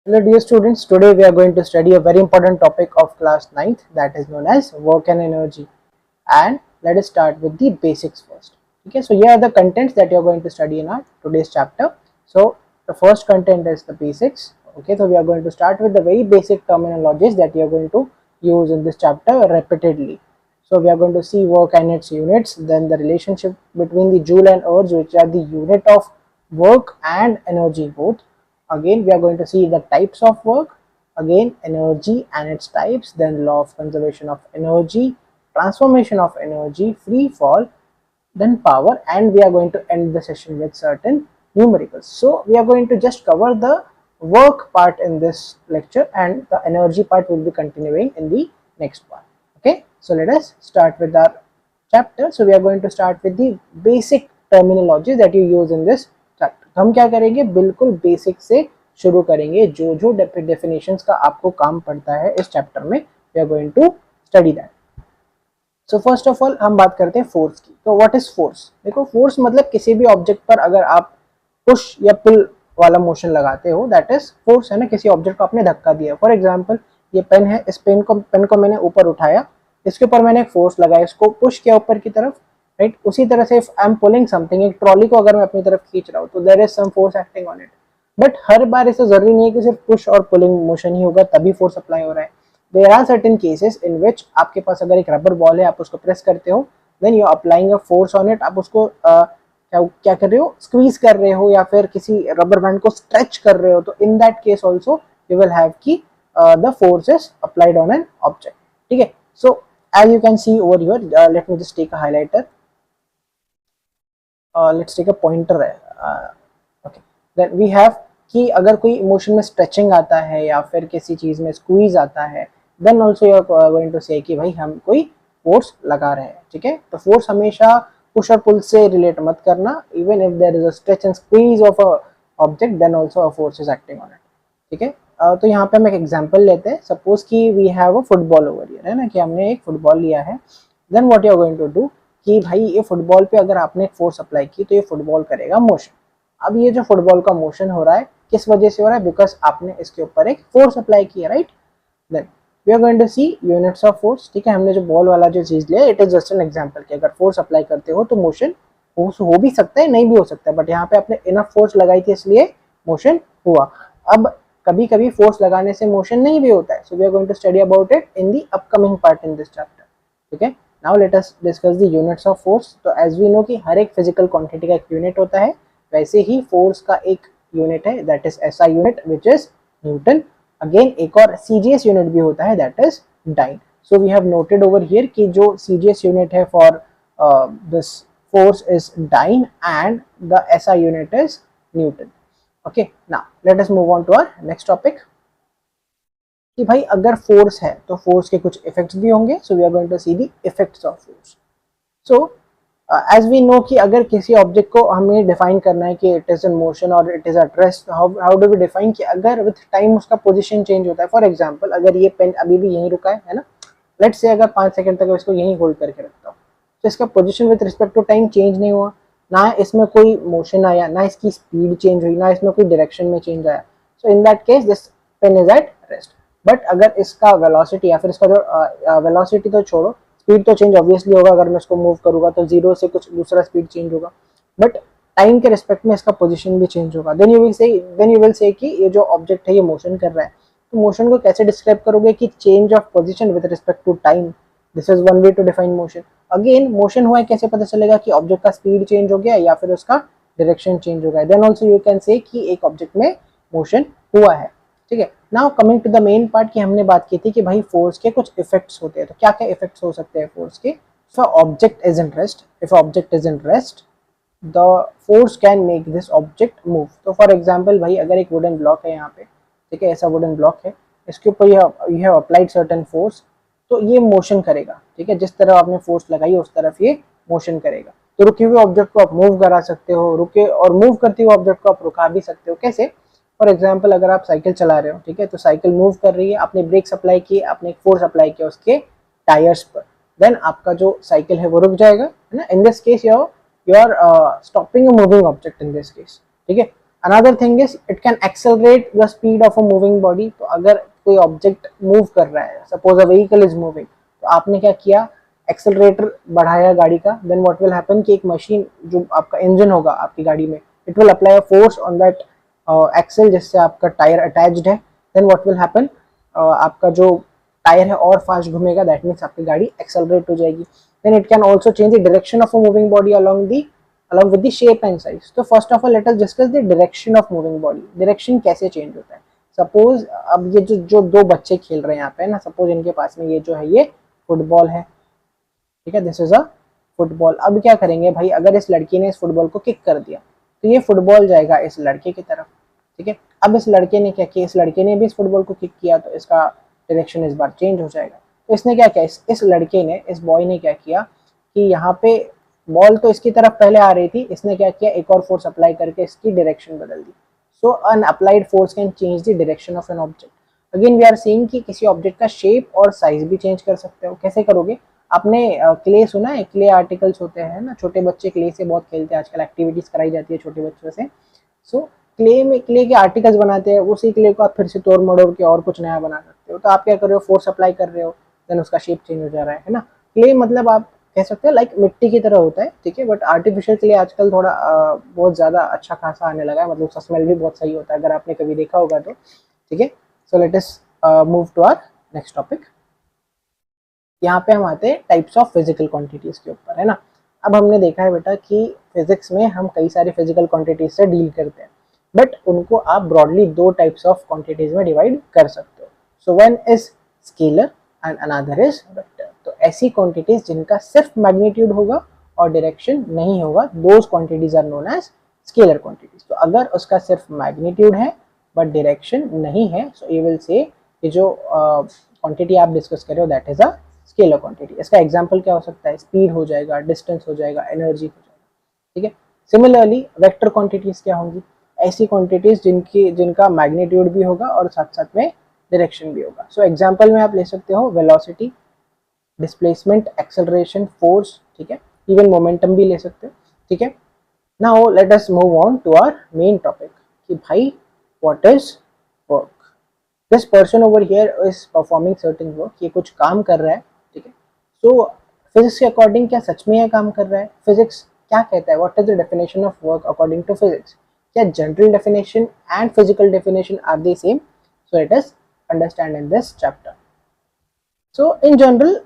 Hello dear students, today we are going to study a very important topic of class 9th, that is known as work and energy. And let us start with the basics first. Okay, so here are the contents that you are going to study in our today's chapter. So the first content is the basics. Okay, so we are going to start with the very basic terminologies that you are going to use in this chapter repeatedly. So we are going to see work and its units, then the relationship between the joule and erg, which are the unit of work and energy both. Again we are going to see the types of work, again energy and its types, then law of conservation of energy, transformation of energy, free fall, then power, and we are going to end the session with certain numericals. So we are going to just cover the work part in this lecture and the energy part will be continuing in the next part. Okay, so let us start with our chapter. So we are going to start with the basic terminology that you use in this chapter. हम क्या करेंगे, बिल्कुल basic से शुरू करेंगे. जो जो definitions का आपको काम पड़ता है इस चैप्टर में, we are going to study that. So first of all हम बात करते हैं फोर्स की. तो व्हाट इज फोर्स? देखो, फोर्स मतलब किसी भी ऑब्जेक्ट पर अगर आप पुश या पुल वाला मोशन लगाते हो, दैट इज फोर्स, है ना. किसी ऑब्जेक्ट को आपने धक्का दिया. फॉर एग्जाम्पल ये पेन है, इस पेन को मैंने ऊपर उठाया, इसके ऊपर मैंने एक फोर्स लगाया, इसको पुश किया ऊपर की तरफ, राइट. उसी तरह से आई एम पुलिंग समथिंग, एक ट्रॉली को अगर मैं अपनी तरफ खींच रहा हूँ तो there is some force acting on it. But हर बार ऐसा जरूरी नहीं है कि सिर्फ पुश और पुलिंग मोशन ही होगा तभी फोर्स अप्लाई हो रहा है. There are certain cases in which आपके पास अगर एक रबर बॉल है, आप उसको प्रेस करते हो, then you are applying a force on it. आप उसको क्या कर रहे हो, स्क्वीज कर रहे हो या फिर किसी रबर बैंड को स्ट्रेच कर रहे हो. तो in that case also you will have की the force is applied on an object. ठीक है. सो as you can see over here, let me just take a highlighter. Let's take a pointer. Okay, then we have कि अगर कोई emotion में stretching आता है या फिर किसी चीज में स्क्वीज आता है, then also you are going to say कि भाई हम कोई फोर्स लगा रहे हैं. ठीक है. तो फोर्स हमेशा पुश और पुल से रिलेट मत करना. Even if there is a stretch and squeeze of a object, then also a force is acting on it. ठीक है. तो यहाँ पे हम एक एग्जांपल लेते हैं. सपोज कि we have a football over here, है ना, कि हमने एक फुटबॉल लिया है. Then what you are going to do कि भाई ये फुटबॉल पे अगर आपने फोर्स अप्लाई की तो ये फुटबॉल करेगा मोशन. अब ये जो फुटबॉल का मोशन हो रहा है किस वजह से हो रहा है? बिकॉज आपने इसके ऊपर एक फोर्स अप्लाई किया, right. Then we are going to see units of force. ठीक है. हमने जो बॉल वाला जो चीज लिया, it is just an example कि अगर फोर्स अप्लाई करते हो तो मोशन हो भी सकता है, नहीं भी हो सकता है, बट यहाँ पे आपने इनफ फोर्स लगाई थी इसलिए मोशन हुआ. अब कभी कभी फोर्स लगाने से मोशन नहीं भी होता है. So we are going to study about it in the upcoming part in this chapter. ठीक है. Now let us discuss the units of force. तो एज वी नो कि हर एक फिजिकल क्वांटिटी का एक यूनिट होता है, वैसे ही फोर्स का एक यूनिट है, that is SI unit, which is newton. Again एक और सीजीएस यूनिट भी होता है, that is dyne. So we have noted over here कि जो सीजीएस यूनिट है for this force is dyne and the SI unit is Newton. Okay, now let us move on to our next topic कि भाई अगर force है तो force के कुछ इफेक्ट्स भी होंगे. So we are going to see the effects of force. So as we know कि अगर किसी ऑब्जेक्ट को हमें डिफाइन करना है कि इट इज इन मोशन और it is at rest, how do we define कि अगर विथ टाइम उसका पोजीशन चेंज होता है. फॉर एग्जांपल अगर ये पेन अभी भी यहीं रुका है ना, लेट्स से अगर 5 सेकंड तक इसको यहीं होल्ड करके रखता हूँ तो इसका position with respect to time change नहीं हुआ, ना इसमें कोई मोशन आया, ना इसकी स्पीड चेंज हुई, ना इसमें कोई डायरेक्शन में चेंज आया. So in that case this pen is at rest. But अगर इसका वेलोसिटी या फिर इसका जो वेलोसिटी तो छोड़ो, स्पीड तो चेंज ऑब्वियसली होगा. अगर मैं इसको मूव करूंगा तो 0 से कुछ दूसरा स्पीड चेंज होगा, बट टाइम के रिस्पेक्ट में इसका पोजीशन भी चेंज होगा. देन यू विल से कि ये जो ऑब्जेक्ट है ये मोशन कर रहा है. तो मोशन को कैसे डिस्क्राइब करोगे कि change of position with respect to time. This is one way to define motion. Again motion हुआ है कैसे पता चलेगा कि ऑब्जेक्ट का स्पीड चेंज हो गया या फिर उसका डायरेक्शन चेंज हो गया. Then also you can say कि एक ऑब्जेक्ट में मोशन हुआ है. ठीक है. Now coming to the main part कि हमने बात की थी कि भाई फोर्स के कुछ इफेक्ट्स होते हैं. तो क्या क्या इफेक्ट्स हो सकते हैं फोर्स के? If object is in rest, the force can make this object move. तो फॉर एग्जाम्पल भाई अगर एक वुडन ब्लॉक है यहाँ पे, ठीक है, ऐसा वुडन ब्लॉक है, इसके ऊपर you have applied certain force, तो ये मोशन करेगा. ठीक है. जिस तरह आपने फोर्स लगाई उस तरफ ये मोशन करेगा. तो रुके हुए ऑब्जेक्ट को आप मूव करा सकते हो, रुके और मूव करते हुए ऑब्जेक्ट को आप रुका भी सकते हो. कैसे? फॉर एग्जाम्पल अगर आप साइकिल चला रहे हो, ठीक है, तो साइकिल मूव कर रही है, आपने ब्रेक्स अप्लाई किए, आपने एक फोर्स अप्लाई किया उसके टायर्स पर, देन आपका जो साइकिल है वो रुक जाएगा, है ना. In this case you are stopping a moving object in this case. ठीक है. Another thing is it can accelerate the speed of a moving body. तो अगर कोई ऑब्जेक्ट मूव कर रहा है, suppose a vehicle is moving, तो आपने क्या किया, एक्सेलरेटर बढ़ाया गाड़ी का, देन व्हाट विल हैपन कि एक मशीन जो आपका इंजन होगा आपकी गाड़ी में, it will apply a force on that axle जिससे आपका टायर अटैच्ड है। देन व्हाट विल हैपन, आपका जो टायर है और फास्ट घूमेगा, दैट मीन्स आपकी गाड़ी एक्सेलरेट हो जाएगी। Then it can also change the direction of a moving body along with the shape and size। तो first of all let us discuss the direction of moving body. Direction कैसे change होता है? Suppose अब ये जो दो बच्चे खेल रहे हैं यहाँ पे ना, सपोज इनके पास में ये जो है ये फुटबॉल है, ठीक है, दिस इज अ फुटबॉल। अब क्या करेंगे भाई, अगर इस लड़की ने इस फुटबॉल को किक कर दिया तो ये फुटबॉल जाएगा इस लड़के की तरफ, ठीक है। अब इस लड़के ने क्या किया, इस लड़के ने भी इस फुटबॉल को किक किया तो इसका डायरेक्शन इस बार चेंज हो जाएगा। तो इसने क्या किया, इस लड़के ने, इस बॉय ने क्या किया कि यहाँ पे बॉल तो इसकी तरफ पहले आ रही थी, इसने क्या किया, एक और फोर्स अप्लाई करके इसकी डायरेक्शन बदल दी। So an applied force can change the direction of an object. Again we are seeing कि किसी ऑब्जेक्ट का शेप और साइज भी चेंज कर सकते हो। कैसे करोगे? आपने क्ले सुना है, क्ले आर्टिकल्स होते हैं ना, छोटे बच्चे क्ले से बहुत खेलते हैं, आजकल एक्टिविटीज कराई जाती है छोटे बच्चों से। सो क्ले के आर्टिकल्स बनाते हैं, उसी क्ले को आप फिर से तोड़ मड़ोड़ के और कुछ नया बना सकते हो। तो आप क्या कर रहे हो, फोर्स अप्लाई कर रहे हो, देन उसका शेप चेंज हो जा रहा है ना। क्ले मतलब आप कह सकते हैं लाइक मिट्टी की तरह होता है, ठीक है, बट आर्टिफिशियल क्ले आजकल थोड़ा बहुत ज़्यादा अच्छा खासा आने लगा है, मतलब उसका स्मेल भी बहुत सही होता है अगर आपने कभी देखा होगा तो, ठीक है। So let us move to our next topic. यहाँ पे हम आते हैं टाइप्स ऑफ फिजिकल क्वांटिटीज के ऊपर, है ना। अब हमने देखा है बेटा कि फिजिक्स में हम कई सारे फिजिकल क्वांटिटीज से डील करते हैं, बट उनको आप ब्रॉडली दो टाइप्स ऑफ क्वांटिटीज में डिवाइड कर सकते हो। सो one is scalar and another is vector. तो ऐसी क्वांटिटीज जिनका सिर्फ मैग्नीट्यूड होगा और डायरेक्शन नहीं होगा, those quantities are known as scalar quantities. तो अगर उसका सिर्फ मैग्नीट्यूड है बट डायरेक्शन नहीं है, सो यू विल से कि जो क्वांटिटी आप डिस्कस कर रहे हो that is a scalar quantity. इसका एग्जांपल क्या हो सकता है, स्पीड हो जाएगा, डिस्टेंस हो जाएगा, एनर्जी हो जाएगा, ठीक है। सिमिलरली वेक्टर क्वांटिटीज क्या होंगी, ऐसी क्वांटिटीज जिनका मैग्नीट्यूड भी होगा और साथ साथ में डायरेक्शन भी होगा। सो एग्जांपल में आप ले सकते हो वेलोसिटी, डिस्प्लेसमेंट, एक्सेलरेशन, फोर्स, ठीक है, इवन मोमेंटम भी ले सकते हो, ठीक है। Now let us move on to our main topic कि भाई what is work. This person over here is performing certain work, ये कुछ काम कर रहा है, ठीक है। सो फिजिक्स के अकॉर्डिंग क्या सच में ये काम कर रहा है? फिजिक्स क्या कहता है, what is the definition of work according to physics? क्या general definition and physical definition are the same? So let us understand in this chapter. So in general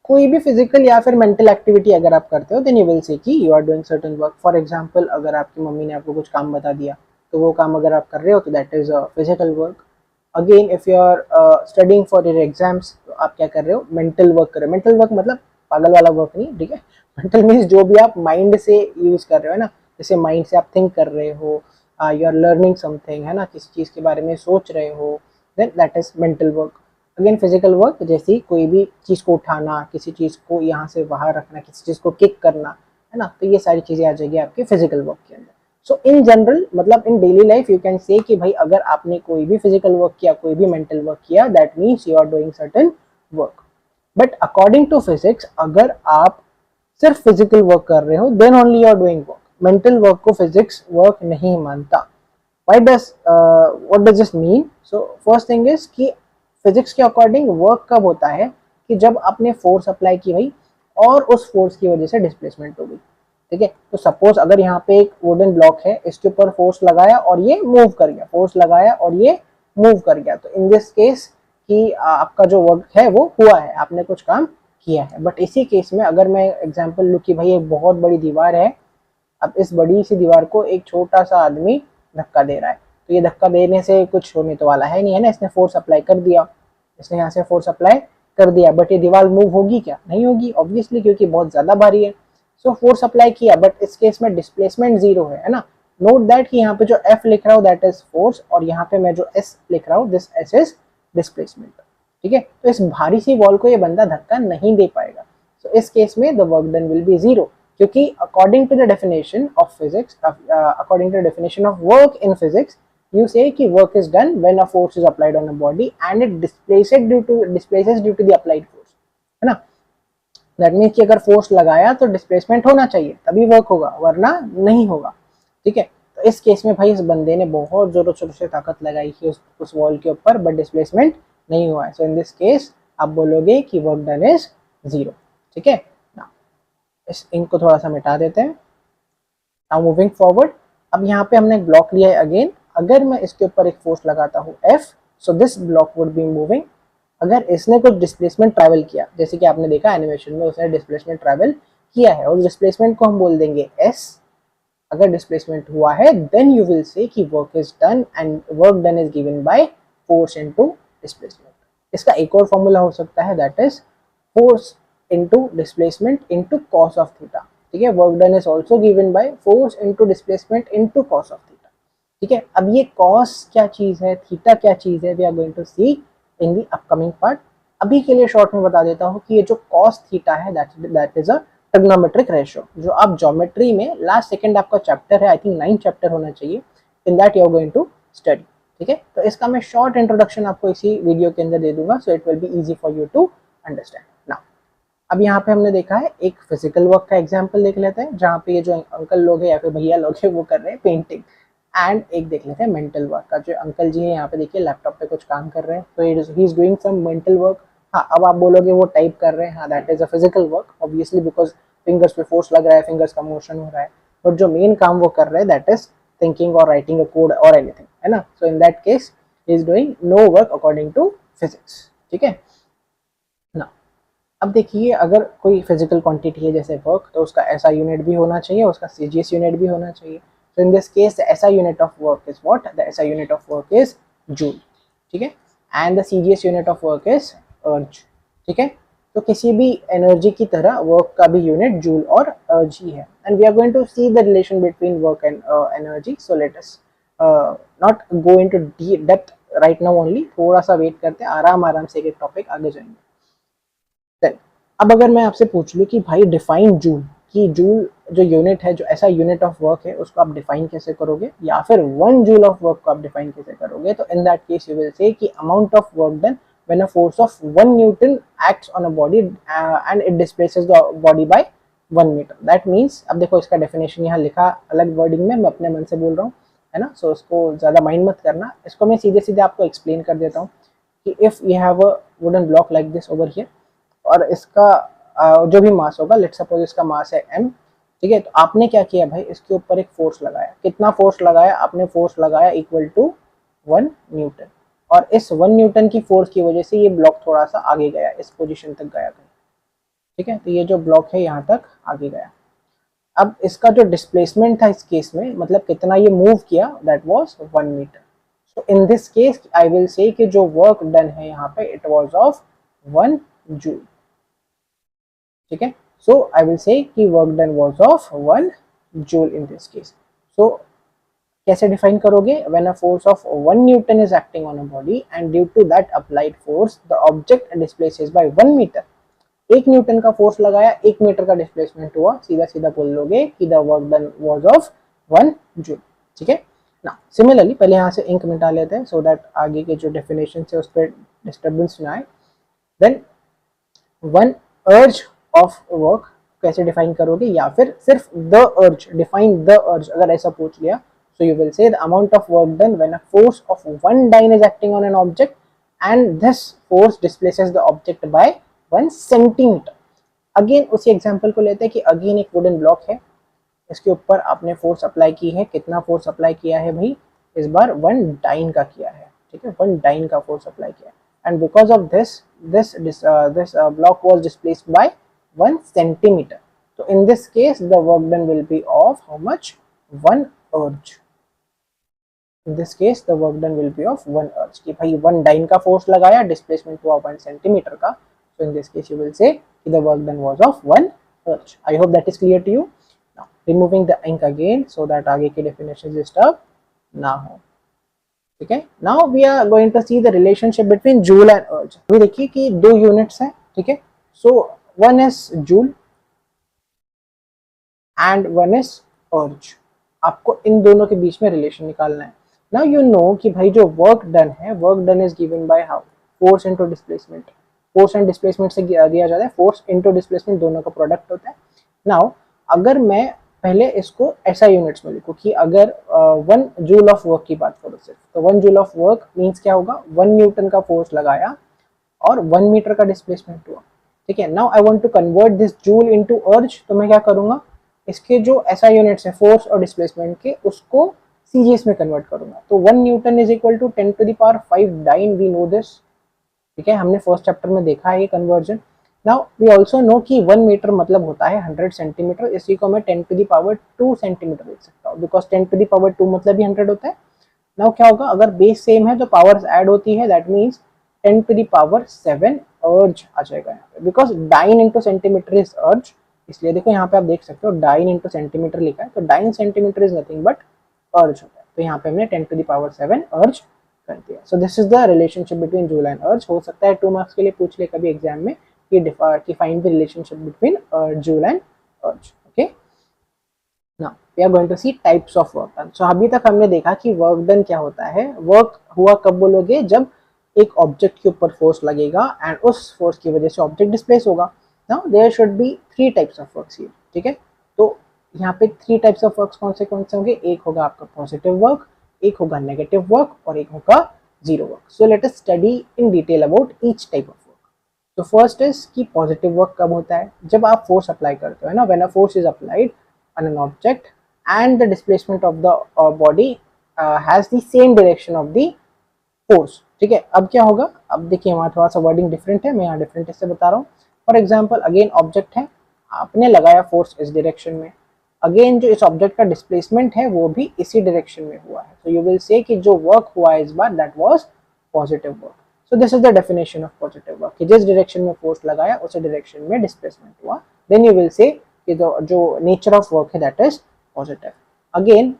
कोई भी फिजिकल या फिर मेंटल एक्टिविटी अगर आप करते हो then you will say that you are doing certain work. For example अगर आपकी मम्मी ने आपको कुछ काम बता दिया तो वो काम अगर आप कर रहे हो तो that is a physical work. Again if you are studying for your exams तो आप क्या कर रहे हो, मेंटल वर्क कर रहे हो। मेंटल वर्क मतलब पागल वाला वर्क नहीं, ठीक है। मेंटल मीन्स जो भी आप माइंड से यूज कर रहे हो, है ना, जैसे माइंड से आप थिंक कर रहे हो, यू आर लर्निंग समथिंग, है ना, किसी चीज़ के बारे में सोच रहे हो, then that is mental work. Again physical work जैसे कोई भी चीज़ को उठाना, किसी चीज़ को यहाँ से बाहर रखना, किसी चीज़ को किक करना, है ना, तो ये सारी चीज़ें आ जाएगी आपके फिजिकल वर्क के अंदर। सो इन जनरल मतलब in daily life you can say कि भाई अगर आपने कोई भी फिजिकल वर्क किया, कोई भी मेंटल वर्क किया, that means you are doing certain work. But according to physics अगर आप सिर्फ फिजिकल वर्क कर रहे हो then only you are doing work. Mental work को फिजिक्स वर्क नहीं मानता। what does this mean? So first thing is कि फिजिक्स के अकॉर्डिंग वर्क कब होता है कि जब आपने फोर्स अप्लाई की भाई और उस फोर्स की वजह से डिस्प्लेसमेंट हो गई, ठीक है। तो सपोज अगर यहाँ पे एक वुडन ब्लॉक है, इसके ऊपर फोर्स लगाया और ये मूव कर गया, फोर्स लगाया और ये मूव कर गया, तो इन दिस केस कि आपका जो वर्क है वो हुआ है, आपने कुछ काम किया है। बट इसी केस में अगर मैं एग्जांपल लूँ कि भाई एक बहुत बड़ी दीवार है, अब इस बड़ी सी दीवार को एक छोटा सा आदमी धक्का दे रहा है, तो ये धक्का देने से कुछ होने तो वाला है नहीं, है ना, इसने फोर्स अप्लाई कर दिया, इसने यहाँ से फोर्स अप्लाई कर दिया, बट ये दीवार मूव होगी क्या? नहीं होगी ऑब्वियसली, क्योंकि बहुत ज्यादा भारी है। सो फोर्स अप्लाई किया बट इस केस में डिस्प्लेसमेंट जीरो है ना। नोट दैट कि यहाँ पे जो F लिख रहा हूँ दैट इज फोर्स और यहाँ पे मैं जो S लिख रहा हूँ दिस S इज डिस्प्लेसमेंट, ठीक है। तो इस भारी सी वॉल को ये बंदा धक्का नहीं दे पाएगा। सो इस केस में the work done will be zero, क्योंकि according to the definition of physics, according to the definition of work in physics, you say कि work is done when a force is applied on a body and it displaces due to the applied force, है ना। that means कि अगर force लगाया तो displacement होना चाहिए तभी वर्क होगा, वरना नहीं होगा, ठीक है। तो इस केस में भाई इस बंदे ने बहुत जोरों शोरों से ताकत लगाई है उस वॉल के ऊपर, बट डिस्प्लेसमेंट नहीं हुआ है। सो इन दिस केस आप बोलोगे कि वर्क डन इज 0। ठीक है ना, इस इनको थोड़ा सा मिटा देते हैं। नाउ मूविंग फॉरवर्ड, अब यहाँ पे हमने एक ब्लॉक लिया है अगेन, अगर मैं इसके ऊपर एक फोर्स लगाता हूँ F, so this block would be moving. अगर इसने कुछ डिस्प्लेसमेंट ट्रैवल किया, जैसे कि आपने देखा एनिमेशन में उसने डिस्प्लेसमेंट ट्रैवल किया है, और डिस्प्लेसमेंट को हम बोल देंगे S। अगर डिस्प्लेसमेंट हुआ है देन यू विल से कि work is done, and work done is given by force into displacement. इसका एक और फॉर्मूला हो सकता है, that is force into displacement into cos of theta. ठीक है, work done is also given by force into displacement into cos of theta. ठीक है, अब ये कॉस क्या चीज है, थीटा क्या चीज है, we are going to see in the upcoming part. अभी के लिए शॉर्ट में बता देता हूँ कि ये जो कॉस थीटा है that is a trigonometric ratio, जो आप ज्योमेट्री में लास्ट सेकंड आपका चैप्टर है, आई थिंक 9th चैप्टर होना चाहिए, in that you are going to study. ठीक है, तो इसका मैं शॉर्ट इंट्रोडक्शन आपको इसी वीडियो के अंदर दे दूंगा, so it will be easy for you to understand. Now अब यहाँ पे हमने देखा है एक फिजिकल वर्क का एग्जाम्पल देख लेते हैं, जहाँ पे ये जो अंकल लोग हैं या फिर भैया लोग हैं वो कर रहे हैं पेंटिंग, एंड एक देख लेते हैं मेंटल वर्क का। जो अंकल जी हैं यहाँ पे देखिए लैपटॉप पे कुछ काम कर रहे हैं, तो he is doing some mental work. हाँ, अब आप बोलोगे वो टाइप कर रहे हैं, हाँ that is a physical work obviously, because fingers पे फोर्स लग रहा है, फिंगर्स का मोशन हो रहा है, बट जो मेन काम वो कर रहे हैं दैट इज थिंकिंग और राइटिंग अ कोड और एनीथिंग, है ना। So in that case he is doing no work according to physics. ठीक है ना, अब देखिए अगर कोई फिजिकल क्वांटिटी है जैसे वर्क, तो उसका ऐसा यूनिट भी होना चाहिए, उसका सीजीएस यूनिट भी होना चाहिए। So in this case, the SI unit of work is what? The SI unit of work is joule, ठीक है, and the CGS unit of work is अर्ज। ठीक है, तो किसी भी एनर्जी की तरह वर्क का भी यूनिट जूल और अर्ज ही है, and we are going to see the relation between work and energy. So let us not go into depth right now, only थोड़ा सा वेट करते हैं, आराम से एक टॉपिक आगे जाएंगे। Then, अब अगर मैं आपसे पूछ लूँ कि भाई डिफाइन जूल, कि जूल जो यूनिट है, जो ऐसा यूनिट ऑफ वर्क है, उसको आप डिफाइन कैसे करोगे, या फिर 1 जूल ऑफ वर्क को आप डिफाइन कैसे करोगे, तो in that case you will say कि amount of work done when a force of 1 newton acts on a body and it displaces the body by 1 metre. That means, अब देखो इसका definition यहाँ लिखा अलग वर्डिंग में, मैं अपने मन से बोल रहा हूँ, है ना, सो इसको ज़्यादा माइंड मत करना, इसको मैं सीधे सीधे आपको एक्सप्लेन कर देता हूँ कि if you have a wooden block like this over here, और इसका जो भी मास होगा, लेट्स सपोज इसका मास है m, ठीक है, तो आपने क्या किया भाई, इसके ऊपर एक फोर्स लगाया, कितना फोर्स लगाया आपने, फोर्स लगाया इक्वल टू 1 न्यूटन, और इस 1 न्यूटन की फोर्स की वजह से ये ब्लॉक थोड़ा सा आगे गया, इस पोजीशन तक गया। ठीक है, तो ये जो ब्लॉक है यहाँ तक आगे गया। अब इसका जो डिस्प्लेसमेंट था इस केस में, मतलब कितना ये मूव किया, that was 1 metre. So in this case I will say कि जो वर्क डन है यहाँ पे, इट वाज ऑफ 1 जूल। ठीक है, सो आई विल से कि work done was of 1 joule in this case. So कैसे डिफाइन करोगे, when a force of 1 newton is acting on a body and due to that applied force the object displaces by 1 metre. 1 newton का force लगाया, 1 metre का displacement हुआ, सीधा सीधा बोल लोगे कि the work done was of 1 joule. ठीक है ना, सिमिलरली पहले यहाँ से इंक मिटा लेते हैं, सो दैट आगे के जो डेफिनेशन है उस पर डिस्टर्बेंस ना आए। Then one erg of work कैसे डिफाइन करोगे, या फिर सिर्फ the urge, define the urge अगर ऐसा पूछ लिया, so you will say the amount of work done when a force of 1 dyne is acting on an object and this force displaces the object by 1 centimeter। Again उसी example को लेते हैं कि again एक वुडन ब्लॉक है, इसके ऊपर आपने फोर्स अप्लाई की है, कितना फोर्स अप्लाई किया है भाई, इस बार 1 डाइन का किया है। ठीक है, 1 डाइन का फोर्स अप्लाई किया, and because of this block was displaced by 1 centimeter। so in this case the work done will be of how much, 1 अर्ज। in this case the work done will be of 1 अर्ज, कि भाई 1 dine का force लगाया, displacement हुआ 1 centimetre का, so in this case you will say कि the work done was of 1 अर्ज। I hope that is clear to you। now removing the ink again so that आगे की definition disturb ना हो। ठीक है, now we are going to see the relationship between joule and erg. अभी देखिए कि 2 यूनिट्स हैं, ठीक है, so one is joule and one is erg. आपको इन दोनों के बीच में रिलेशन निकालना है। नाउ यू नो कि भाई जो वर्क डन है, work done is given by how, force into displacement. Force and displacement से दिया जाता है, फोर्स इनटू डिस्प्लेसमेंट दोनों का प्रोडक्ट होता है। नाउ अगर मैं पहले इसको SI यूनिट्स में लिखो कि अगर 1 जूल ऑफ वर्क की बात करो सिर्फ, तो 1 जूल ऑफ वर्क मीन्स क्या होगा, 1 न्यूटन का फोर्स लगाया और 1 मीटर का डिस्प्लेसमेंट हुआ। ठीक है, now I want to convert this joule into erg, तो मैं क्या करूंगा, इसके जो SI यूनिट्स है फोर्स और डिस्प्लेसमेंट के, उसको CGS में कन्वर्ट करूंगा। तो 1 newton is equal to 10 to the power 5 dyne, we know this. ठीक है, हमने फर्स्ट चैप्टर में देखा है ये conversion. Now we also know कि 1 मीटर मतलब होता है 100 सेंटीमीटर, इसी को मैं 10 टू द पावर 2 सेंटीमीटर लिख सकता हूँ, बिकॉज 10 टू द पावर 2 मतलब ही 100 होता है। नाउ क्या होगा, अगर बेस सेम है तो पावर्स ऐड होती है, that means 10 to the power 7 erg आ जाएगा यहाँ पे, because dyne into centimetre is erg. इसलिए देखो यहाँ पे आप देख सकते हो डाइन इंटू सेंटीमीटर लिखा है, तो dyne centimetre is nothing but अर्ज होता है। तो यहाँ पे हमने 10 टू द पावर 7 अर्ज कर दिया। सो this is the relationship between joule and अर्ज। हो सकता है 2 मार्क्स के लिए पूछ ले कभी एग्जाम में कि find the relationship between joule and erg. Okay, now we are going to see types of work done. So अभी तक हमने देखा कि वर्क डन क्या होता है। वर्क हुआ कब बोलोगे, जब एक ऑब्जेक्ट के ऊपर फोर्स लगेगा एंड उस फोर्स की वजह से ऑब्जेक्ट डिस्प्लेस होगा। Now there should be 3 types of works here. ठीक है, तो यहाँ पे 3 टाइप्स ऑफ वर्क्स कौन से होंगे, एक होगा आपका पॉजिटिव वर्क, एक होगा नेगेटिव वर्क और एक होगा zero work. So let us study in detail about each type of work. तो फर्स्ट इज कि पॉजिटिव वर्क कब होता है, जब आप फोर्स अप्लाई करते हो ना, when a force is applied on an object and the displacement of the body has the same direction of the force। ठीक है, अब क्या होगा, अब देखिए वहाँ थोड़ा सा वर्डिंग डिफरेंट है, मैं यहाँ डिफरेंट इससे बता रहा हूँ। फॉर एग्जांपल अगेन ऑब्जेक्ट है, आपने लगाया फोर्स इस डायरेक्शन में, अगेन जो इस ऑब्जेक्ट का डिस्प्लेसमेंट है वो भी इसी डायरेक्शन में हुआ है, तो यू विल से कि जो वर्क हुआ है इस बार that was positive work. So this is the definition of positive work, कि जिस डायरेक्शन में फोर्स लगाया उसी डायरेक्शन में डिस्प्लेसमेंट हुआ। देन यू विल से कि जो नेचर ऑफ वर्क है दैट इज पॉजिटिव। अगेन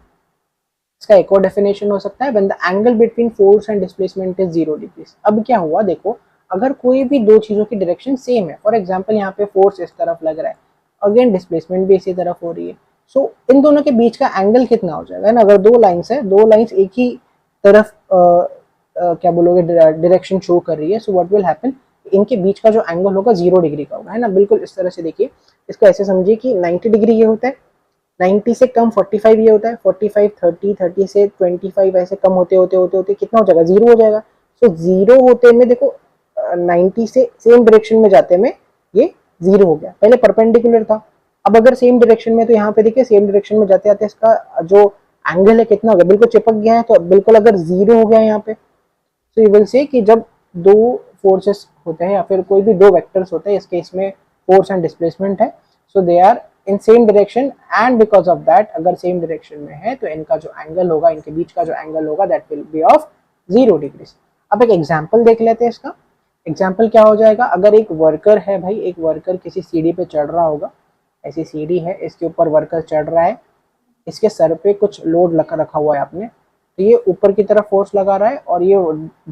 इसका एक और डेफिनेशन हो सकता है, when the angle between force and displacement is 0 degrees. अब क्या हुआ, देखो अगर कोई भी दो चीजों की डायरेक्शन सेम है, फॉर एग्जांपल यहाँ पे फोर्स इस तरफ लग रहा है, अगेन डिस्प्लेसमेंट भी इसी तरफ हो रही है, सो इन दोनों के बीच का एंगल कितना हो जाएगा ना। अगर दो लाइंस है, दो लाइंस एक ही तरफ क्या बोलोगे डायरेक्शन शो कर रही है, सो व्हाट विल हैपन, इनके बीच का जो एंगल होगा 0 डिग्री का होगा, है ना। बिल्कुल इस तरह से देखिए, इसको ऐसे समझिए कि 90 डिग्री ये होता है, 90 से कम 45 ये होता है, 45 30, 30 से 25 ऐसे कम होते होते होते होते कितना हो जाएगा, 0 हो जाएगा। सो 0 होते में देखो 90 से सेम डायरेक्शन में जाते में ये 0 हो गया, पहले परपेंडिकुलर था, अब अगर सेम डायरेक्शन में, तो यहाँ पे देखिए सेम डायरेक्शन में जाते जाते इसका जो एंगल है कितना हो गया, बिल्कुल चिपक गया है, तो बिल्कुल अगर 0 हो गया यहाँ पे। सो यू विल से कि जब दो फोर्सेस होते हैं या फिर कोई भी दो वेक्टर्स होते हैं, इस केस में फोर्स एंड डिस्प्लेसमेंट है, so they are in same direction and because of that, अगर सेम डायरेक्शन में है तो इनका जो एंगल होगा, इनके बीच का जो एंगल होगा that will be of 0 degrees. अब एक एग्जांपल देख लेते हैं इसका। एग्जांपल क्या हो जाएगा, अगर एक वर्कर है भाई, एक वर्कर किसी सीढ़ी पे चढ़ रहा होगा, ऐसी सीढ़ी है, इसके ऊपर वर्कर चढ़ रहा है, इसके सर पे कुछ लोड रखा हुआ है आपने, तो ये ऊपर की तरफ फोर्स लगा रहा है और ये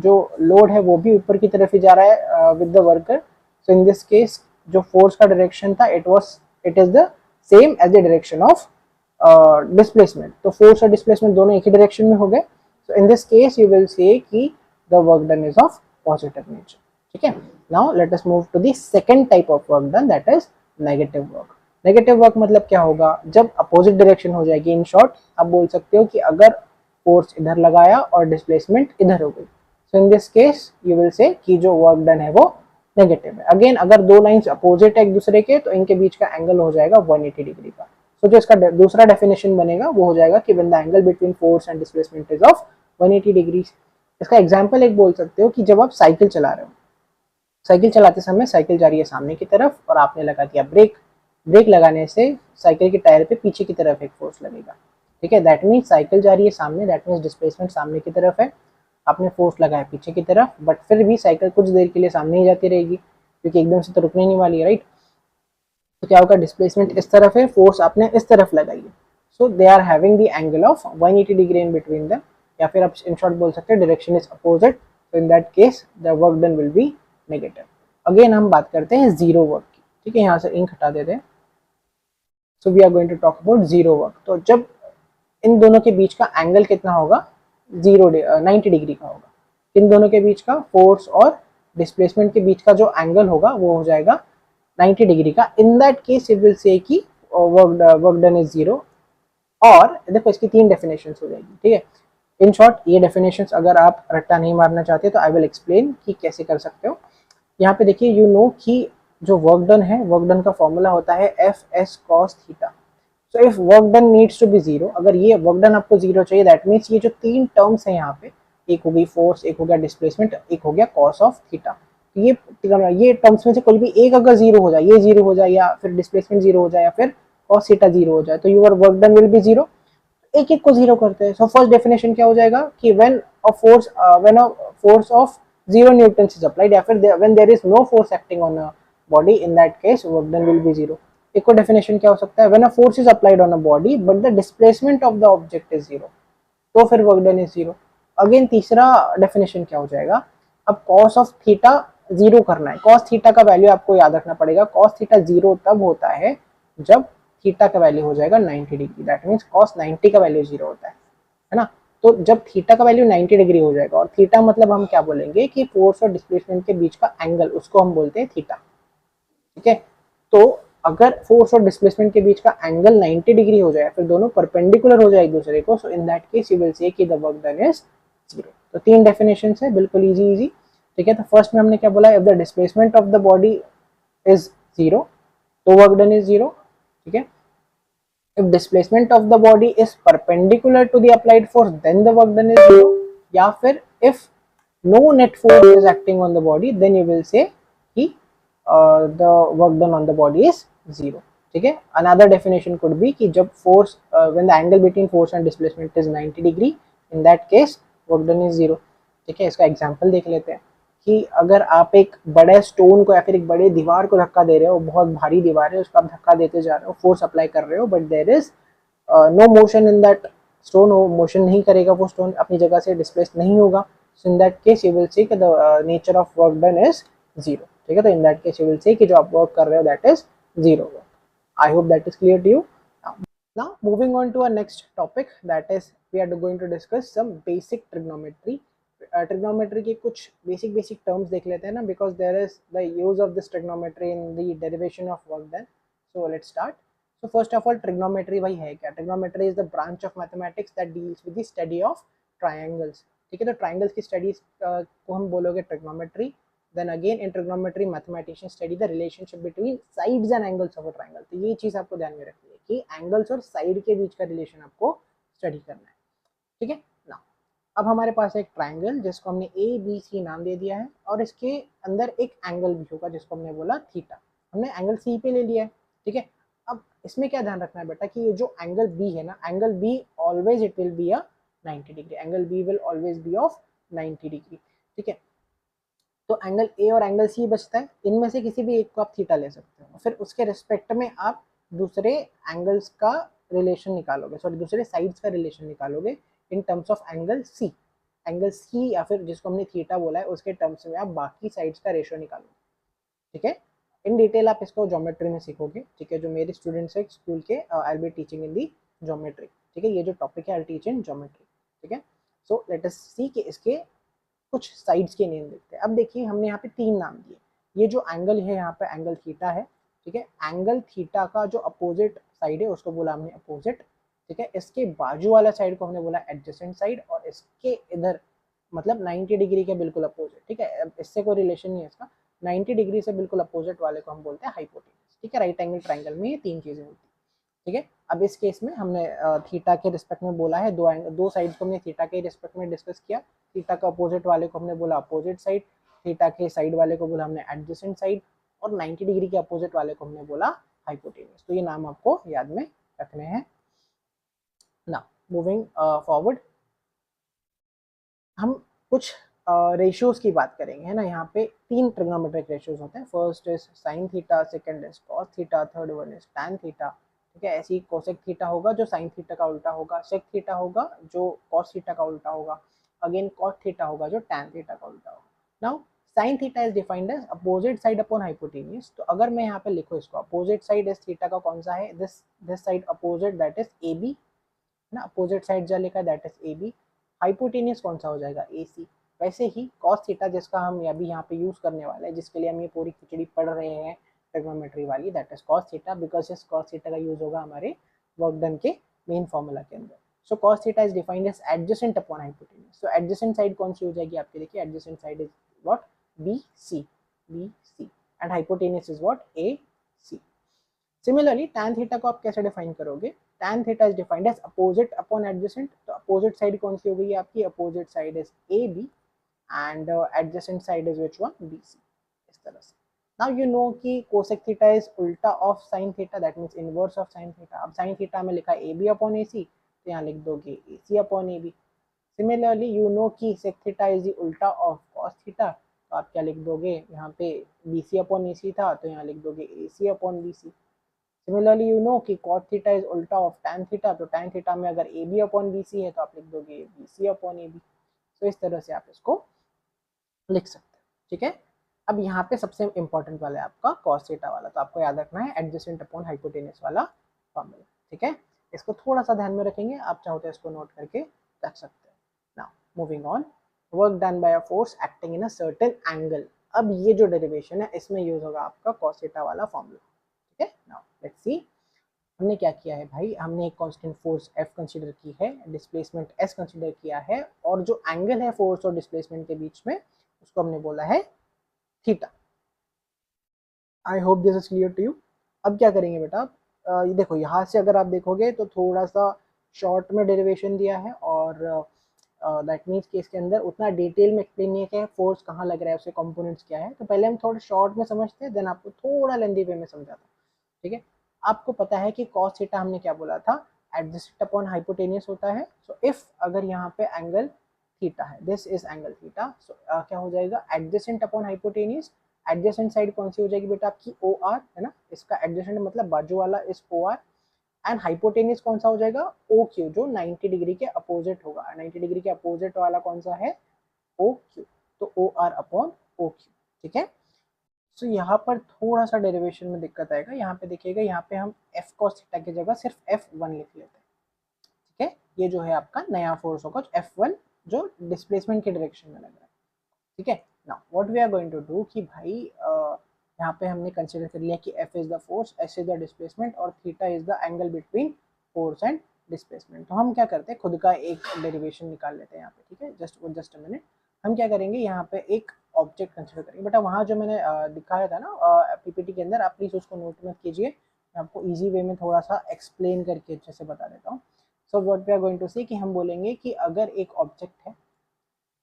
जो लोड है वो भी ऊपर की तरफ ही जा रहा है with the worker. So in this case जो फोर्स का डायरेक्शन था it is the same as the direction of displacement. तो फोर्स और डिस्प्लेसमेंट दोनों एक ही डायरेक्शन में हो गए। So in this case you will say कि the work done is of positive nature. ठीक है, now let us move to the second type of work done, that is negative work. Negative work मतलब क्या होगा, जब opposite direction हो जाएगी। In short आप बोल सकते हो कि अगर फोर्स इधर लगाया और डिस्प्लेसमेंट इधर हो गई, so in this case you will say कि जो वर्क डन है वो नेगेटिव है। अगेन अगर दो लाइंस अपोजिट है एक दूसरे के, तो इनके बीच का एंगल हो जाएगा 180 डिग्री का। सो जो इसका दूसरा डेफिनेशन बनेगा वो हो जाएगा कि when the angle between force and displacement is of 180 degree. इसका एग्जांपल एक बोल सकते हो कि जब आप साइकिल चला रहे हो, साइकिल चलाते समय साइकिल जा रही है सामने की तरफ और आपने लगा दिया ब्रेक, ब्रेक लगाने से साइकिल के टायर पे पीछे की तरफ एक फोर्स लगेगा। ठीक है, दैट मीन्स साइकिल जा रही है सामने, दैट मीन्स डिस्प्लेसमेंट सामने की तरफ है, आपने फोर्स लगाया पीछे की तरफ, बट फिर भी साइकिल कुछ देर के लिए सामने ही जाती रहेगी क्योंकि एकदम से तो रुकने नहीं वाली है, राइट। तो क्या होगा, डिस्प्लेसमेंट इस तरफ है, फोर्स आपने इस तरफ लगाई है, so they are having the angle of 180 degree in between them, या फिर आप इन शॉर्ट बोल सकते हैं direction is opposite. So in that case the work done will be negative. Again हम बात करते हैं जीरो वर्क की। ठीक है, यहाँ से इंक हटा देते हैं। So we are going to talk about zero work. तो जब इन दोनों के बीच का एंगल कितना होगा, 90 डिग्री का होगा। इन दोनों के बीच का फोर्स और डिस्प्लेसमेंट के बीच का जो एंगल होगा वो हो जाएगा 90 डिग्री का। इन that case you will say कि वर्क डन इज 0, और देखो इसकी 3 डेफिनेशंस हो जाएगी, ठीक है। इन शॉर्ट ये डेफिनेशंस अगर आप रट्टा नहीं मारना चाहते तो आई विल एक्सप्लेन कि कैसे कर सकते हो। यहाँ पे देखिए यू नो कि जो वर्क डन है, वर्क डन का फॉर्मूला होता है F S cos theta. So if work done needs to be 0, अगर ये वर्क डन आपको 0 चाहिए, दैट मीन्स ये जो 3 टर्म्स है यहाँ पे, एक हो गई फोर्स, एक हो गया डिस्प्लेसमेंट, एक हो गया कॉस ऑफ थीटा, ये टर्म्स में से कोई भी एक अगर 0 हो जाए, ये 0 हो जाए या फिर डिस्प्लेसमेंट 0 हो जाए या फिर कॉस थीटा 0 हो जाए, तो your work done will be 0। एक एक को 0 करते हैं। सो फर्स्ट डेफिनेशन क्या हो जाएगा कि when a force of 0 newton is applied, या फिर when there is no force acting on a body, in that case work done will be 0। एक और डेफिनेशन क्या हो सकता है, when a force is applied on a body but the displacement of the object is 0, तो फिर work done is 0। Again तीसरा definition क्या हो जाएगा, अब कॉस ऑफ थीटा 0 करना है। कॉस थीटा का वैल्यू आपको याद रखना पड़ेगा, कॉस थीटा 0 तब होता है जब थीटा का वैल्यू हो जाएगा 90 डिग्री, दैट मीन्स कॉस 90 का वैल्यू 0 होता है ना। तो जब थीटा का वैल्यू 90 डिग्री हो जाएगा, और थीटा मतलब हम क्या बोलेंगे कि फोर्स और डिस्प्लेसमेंट के बीच का एंगल, उसको हम बोलते हैं थीटा, ठीक है। तो अगर फोर्स और डिस्प्लेसमेंट के बीच का एंगल 90 डिग्री हो जाए, फिर दोनों परपेंडिकुलर हो जाए एक दूसरे को, so in that case you will say कि द वर्क डन इज 0। तो 3 डेफिनेशन है, बिल्कुल इजी, ठीक है। तो फर्स्ट में हमने क्या बोला, if the displacement of the body is 0, तो वर्क डन इज 0, ठीक है। If displacement of the body is perpendicular to the applied force, then the work done is 0, या फिर if no net force is acting on the body, then you will say कि the work done on the body is 0, ठीक है। Another definition could be कि जब force when the angle between force and displacement is 90 degree, in that case work done is 0, ठीक है। इसका example देख लेते हैं कि अगर आप एक बड़े स्टोन को या फिर एक बड़े दीवार को धक्का दे रहे हो, बहुत भारी दीवार है, उसको आप धक्का देते जा रहे हो, फोर्स अप्लाई कर रहे हो, but there is no motion in that stone, वो मोशन नहीं करेगा, वो स्टोन अपनी जगह से डिस्प्लेस नहीं होगा। So in that case you will say कि the nature of work done is 0, ठीक है। तो in that case you will say कि जो आप वर्क कर रहे हो that is 0 work. I hope that is clear to you. Now moving on to our next topic, that is we are going to discuss some basic trigonometry. Trigonometry के कुछ basic terms देख लेते हैं ना, because there is the use of this trigonometry in the derivation of work done. So let's start. So first of all, trigonometry वही है क्या? Trigonometry is the branch of mathematics that deals with the study of triangles, ठीक है। तो triangles की studies को हम बोलोगे trigonometry. Then again in trigonometry mathematicians study the relationship between sides and angles of a triangle. तो ये चीज आपको ध्यान में रखनी है कि एंगल्स और साइड के बीच का रिलेशन आपको स्टडी करना है, ठीक है ना। अब हमारे पास एक ट्राइंगल जिसको हमने ए बी सी नाम दे दिया है, और इसके अंदर एक एंगल भी होगा जिसको हमने बोला थीटा, हमने एंगल सी पे ले लिया है, ठीक है। अब इसमें क्या ध्यान रखना है बेटा कि ये जो एंगल बी है ना, angle B always it will be a 90 degree, angle B will always be of 90 degree, ठीक है। तो एंगल ए और एंगल सी बचता है, इनमें से किसी भी एक को आप थीटा ले सकते हो, फिर उसके रिस्पेक्ट में आप दूसरे एंगल्स का रिलेशन निकालोगे, सॉरी दूसरे साइड्स का रिलेशन निकालोगे in terms of angle C या फिर जिसको हमने थीटा बोला है उसके टर्म्स में आप बाकी साइड्स का रेशियो निकालोगे, ठीक है। इन डिटेल आप इसको ज्योमेट्री में सीखोगे, ठीक है। जो मेरे स्टूडेंट्स है स्कूल के, I will be teaching in the geometry, ठीक है। ये जो टॉपिक है आई टीच इन ज्योमेट्री, ठीक है। सो लेट अस सी कि इसके कुछ साइड्स के नेम देखते हैं। अब देखिए हमने यहाँ पे 3 नाम दिए, ये जो एंगल है यहाँ पे एंगल थीटा है, ठीक है। एंगल थीटा का जो अपोजिट साइड है उसको बोला हमने अपोजिट, ठीक है। इसके बाजू वाला साइड को हमने बोला एडजेसेंट साइड, और इसके इधर मतलब 90 डिग्री के बिल्कुल अपोजिट, ठीक है। इससे कोई रिलेशन नहीं है इसका, 90 डिग्री से बिल्कुल अपोजिट वाले को हम बोलते हैं हाइपोटेन्यूज, ठीक है। राइट एंगल ट्राइंगल में ये 3 चीजें होती है, ठीक है। अब इस केस में हमने थीटा के रिस्पेक्ट में बोला है, दो साइड्स को हमने थीटा के रिस्पेक्ट में डिस्कस किया। थीटा का अपोजिट वाले को हमने बोला अपोजिट साइड, थीटा के साइड वाले को बोला हमने एडजेसेंट साइड, और 90 डिग्री के अपोजिट वाले को हमने बोला हाइपोटेन्यूज। तो ये नाम आपको याद में रखने हैं। नाउ मूविंग फॉरवर्ड, हम कुछ रेशियोज की बात करेंगे, है ना। यहाँ पे 3 ट्रिग्नोमेट्रिक रेशियोज होते हैं, first is sine theta, second is cos theta, third one is tan theta, ठीक है। ऐसे ही कोसेक थीटा होगा जो साइन थीटा का उल्टा होगा, सेक थीटा होगा जो कॉस थीटा का उल्टा होगा, अगेन कॉट थीटा होगा जो टैन थीटा का उल्टा होगा। Now sine theta is defined as opposite side upon hypotenuse. तो अगर मैं यहाँ पे लिखूँ इसको, अपोजिट साइड इज थीटा का कौन सा है, this side opposite that is A B, ना। अपोजिट साइड जो लिखा है that is A B, hypotenuse कौन सा हो जाएगा ए सी। वैसे ही कॉस थीटा जिसका हम अभी यहाँ पे यूज करने वाले हैं, जिसके लिए हम ये पूरी खिचड़ी पढ़ रहे हैं, ट्रिग्नोमेट्री वाली, that is cos theta, because इस cos थीटा का यूज होगा हमारे वर्क डन के मेन फॉर्मूला के अंदर. So cos theta is defined as adjacent upon hypotenuse. So adjacent side कौन सी हो जाएगी आपके, देखिए adjacent side is what, BC and hypotenuse is what, AC. Similarly tan theta को आप कैसे डिफाइन करोगे, tan theta is defined as opposite upon adjacent. तो अपोजिट साइड कौन सी हो गई आपकी, opposite side is AB and adjacent side is which one, BC. इस तरह से. Now you know कि cosec theta is उल्टा of sin theta, that means inverse of sin theta. अब sin theta में लिखा AB upon AC, तो यहाँ लिख दोगे AC upon AB. Similarly you know कि sec theta is the उल्टा of cos theta, तो आप क्या लिख दोगे, यहाँ पे BC upon AC था, तो यहाँ लिख दोगे AC upon BC. Similarly you know कि cot theta is उल्टा of tan theta, तो tan theta में अगर AB upon BC है तो आप लिख दोगे BC upon AB. तो इस तरह से आप इसको लिख सकते हैं. ठीक है. अब यहाँ पे सबसे इंपॉर्टेंट वाला है आपका cos थीटा वाला, तो आपको याद रखना है एडजेसेंट अपॉन हाइपोटेन्यूज वाला फॉर्मूला. ठीक है. इसको थोड़ा सा ध्यान में रखेंगे, आप चाहो तो इसको नोट करके रख सकते हैं. Now moving on, work done by a force acting in a certain angle. अब ये जो डेरिवेशन है इसमें यूज होगा आपका cos थीटा वाला फॉर्मूला. ठीक है. नाउ लेट्स सी, हमने क्या किया है भाई, हमने एक कांस्टेंट फोर्स F कंसीडर की है, डिस्प्लेसमेंट S कंसीडर किया है, और जो एंगल है फोर्स और डिस्प्लेसमेंट के बीच में उसको हमने बोला है theta. I hope this is clear to you. अब क्या करेंगे बेटा, ये देखो यहाँ से अगर आप देखोगे तो थोड़ा सा शॉर्ट में डेरिवेशन दिया है, और दैट मीन्स कि इसके अंदर उतना डिटेल में एक्सप्लेन नहीं किया है फोर्स कहाँ लग रहा है, उसके कंपोनेंट्स क्या है. तो पहले हम थोड़ा शॉर्ट में समझते हैं, देन आपको थोड़ा लेंदी वे में समझाता हूँ. ठीक है. आपको पता है कि cos थीटा हमने क्या बोला था, एडजेसेंट अपॉन हाइपोटेन्यूज होता है. सो इफ अगर यहाँ पे एंगल थीटा है, दिस इज एंगल थीटा, सो क्या हो जाएगा, adjacent upon hypotenuse. Adjacent side कौन सी हो जाएगी बेटा आपकी, OR है ना, इसका एडजेसेंट मतलब बाजू वाला इस OR, एंड हाइपोटेन्यूज कौन सा हो जाएगा, OQ, जो 90 डिग्री के अपोजिट होगा. 90 डिग्री के अपोजिट वाला कौन सा है, OQ. तो OR अपॉन OQ. ठीक है. सो यहाँ पर थोड़ा सा डेरिवेशन में दिक्कत आएगा. यहाँ पे देखिएगा, यहाँ पे हम F cos थीटा की जगह सिर्फ F1 लिख लेते हैं. ठीक है. ये जो है आपका नया फोर्स होगा F1, जो डिस्प्लेसमेंट के डायरेक्शन में लग रहा है. ठीक है. Now what we are going to do कि भाई यहाँ पे हमने कंसिडर कर लिया कि F is the force, S is the displacement, और theta is the angle between force and displacement. तो हम क्या करते हैं, खुद का एक डेरिवेशन निकाल लेते हैं यहाँ पे. ठीक है. Just a minute. हम क्या करेंगे, यहाँ पे एक ऑब्जेक्ट कंसिडर करेंगे. बेटा वहाँ जो मैंने दिखाया था ना PPT के अंदर, आप प्लीज़ उसको नोट मत कीजिए, मैं आपको इजी वे में थोड़ा सा एक्सप्लेन करके अच्छे से बता देता हूँ. So what we are going to see कि हम बोलेंगे कि अगर एक ऑब्जेक्ट है,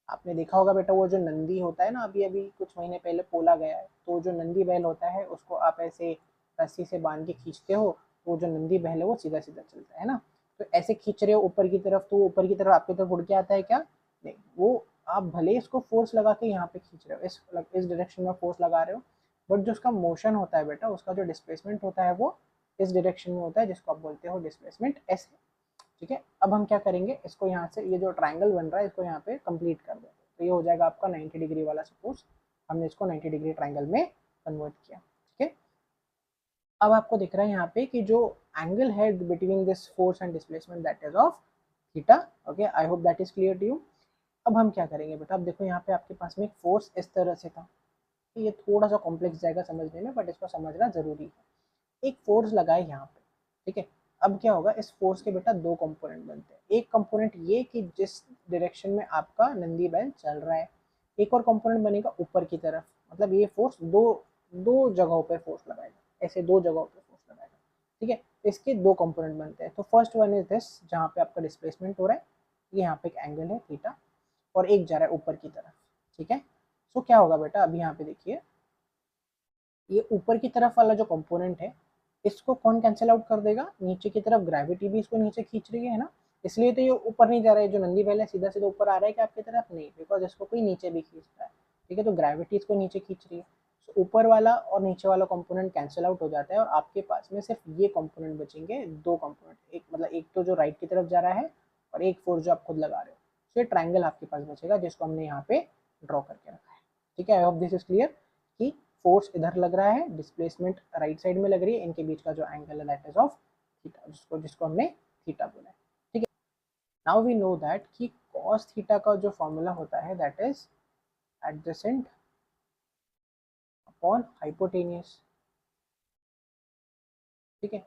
आपने देखा होगा बेटा वो जो नंदी होता है ना, अभी अभी कुछ महीने पहले पोला गया है, तो जो नंदी बैल होता है उसको आप ऐसे रस्सी से बांध के खींचते हो, तो जो नंदी बैल है वो सीधा सीधा चलता है ना. तो ऐसे खींच रहे हो ऊपर की तरफ, तो ऊपर की तरफ आपकी तरफ उड़ के आता है क्या, नहीं. वो आप भले इसको फोर्स लगा के यहाँ पे खींच रहे हो, इस डायरेक्शन में फोर्स लगा रहे हो, बट जो उसका मोशन होता है बेटा, उसका जो डिस्प्लेसमेंट होता है वो इस डायरेक्शन में होता है, जिसको आप बोलते हो डिस्प्लेसमेंट S. ठीक है. अब हम क्या करेंगे, इसको यहाँ से ये जो ट्राइंगल बन रहा है इसको यहाँ पे कंप्लीट कर देते हैं. तो ये हो जाएगा आपका 90 डिग्री वाला. सपोज हमने इसको 90 डिग्री ट्राइंगल में कन्वर्ट किया. ठीक है. अब आपको दिख रहा है यहाँ पे कि जो एंगल है between this force and displacement, that is of theta. Okay. I hope that is clear to you. अब हम क्या करेंगे बेटा, अब देखो यहाँ पे आपके पास में एक फोर्स इस तरह से था. ये थोड़ा सा कॉम्प्लेक्स जाएगा समझने में, बट इसको समझना जरूरी है. एक फोर्स लगाए यहाँ पे. ठीक है. अब क्या होगा, इस फोर्स के बेटा दो कंपोनेंट बनते हैं. एक कंपोनेंट ये कि जिस डायरेक्शन में आपका नंदी बैल चल रहा है, एक और कंपोनेंट बनेगा ऊपर की तरफ. मतलब ये फोर्स दो दो जगहों पे फोर्स लगाएगा, ऐसे दो जगहों पे फोर्स लगाएगा. ठीक है. इसके दो कंपोनेंट बनते हैं. तो फर्स्ट वन इज दिस, जहाँ पे आपका डिस्प्लेसमेंट हो रहा है, ये यहाँ पे एक एंगल है थीटा, और एक जा रहा है ऊपर की तरफ. ठीक है. सो क्या होगा बेटा, अभी यहाँ पे देखिए, ये ऊपर की तरफ वाला जो कंपोनेंट है, इसको कौन कैंसिल आउट कर देगा, नीचे की तरफ ग्रेविटी भी इसको नीचे खींच रही है ना, इसलिए तो ये ऊपर नहीं जा रहा है. जो नंदी बैल है सीधा सीधा ऊपर आ रहा है कि आपकी तरफ नहीं, बिकॉज इसको कोई नीचे भी खींच रहा है. ठीक है. तो ग्रेविटी इसको नीचे खींच रही है. सो ऊपर वाला और नीचे वाला कंपोनेंट कैंसिल आउट हो जाता है, और आपके पास में सिर्फ ये कंपोनेंट बचेंगे, दो कंपोनेंट. एक मतलब एक तो जो राइट की तरफ जा रहा है, और एक फोर्स जो आप खुद लगा रहे हो. सो ये ट्राइंगल आपके पास बचेगा, जिसको हमने यहाँ पे ड्रॉ करके रखा है. ठीक है. I hope this is clear कि फोर्स इधर लग रहा है, डिस्प्लेसमेंट राइट साइड में लग रही है, इनके बीच का जो एंगल है दैट इज ऑफ थीटा, जिसको जिसको हमने थीटा बोला है. ठीक है. नाउ वी नो दैट कि cos थीटा का जो फॉर्मूला होता है that is adjacent upon hypotenuse. ठीक है।